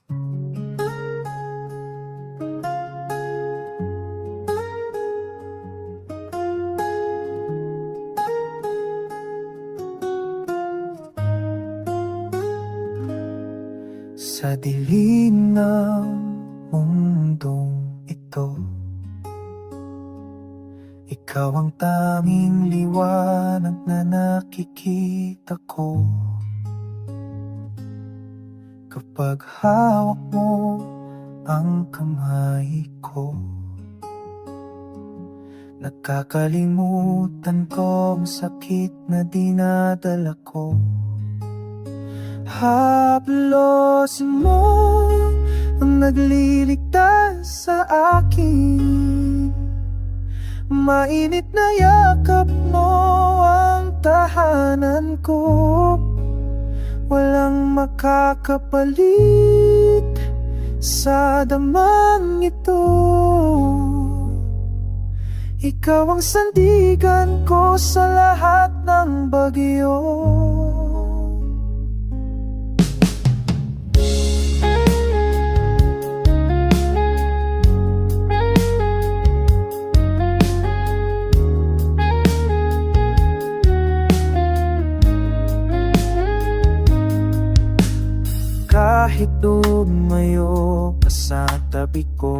Sa dilim ng mundong ito, ikaw ang tanging liwanag na nakikita ko. Kapag hawak mo ang kamay ko, nakakalimutan ko ang sakit na dinadala ko. Haplosin mo ang nagliligtas sa akin. Mainit na yakap mo ang tahanan ko. Walang makakapalit sa damang ito. Ikaw ang sandigan ko sa lahat ng bagyo. Kahit lumayo ka sa tabi ko,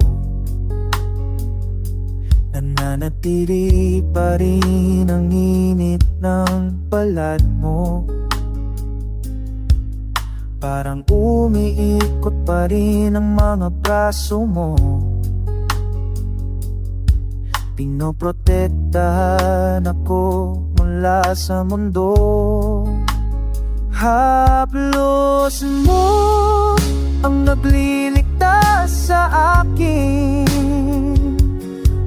nananatili pa rin ang init ng balat mo. Parang umiikot pa rin ang mga braso mo. Pinoprotektahan ako mula sa mundo. Haplosin mo ang nagliligtas sa akin.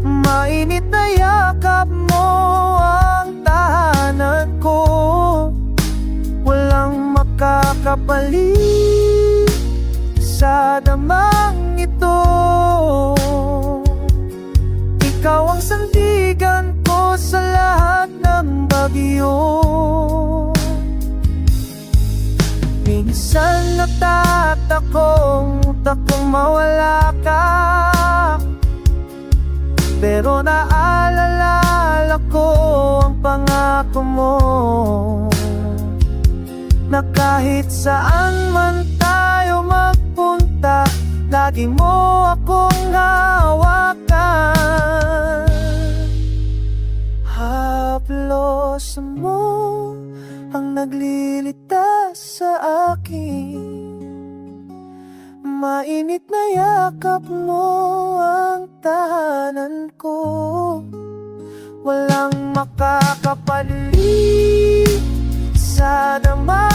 Mainit na yakap mo ang tahanan ko. Walang makakapalit sa damang ito. Ikaw ang sandigan ko sa lahat ng bagyo. Minsan natatakong mawala ka, pero naalala ko ang pangako mo, na kahit saan man tayo magpunta, lagi mo akong hawakan. Haplosan mo ang naglilitas sa akin. Mainit na yakap mo ang tahanan ko. Walang makakapalit sa damang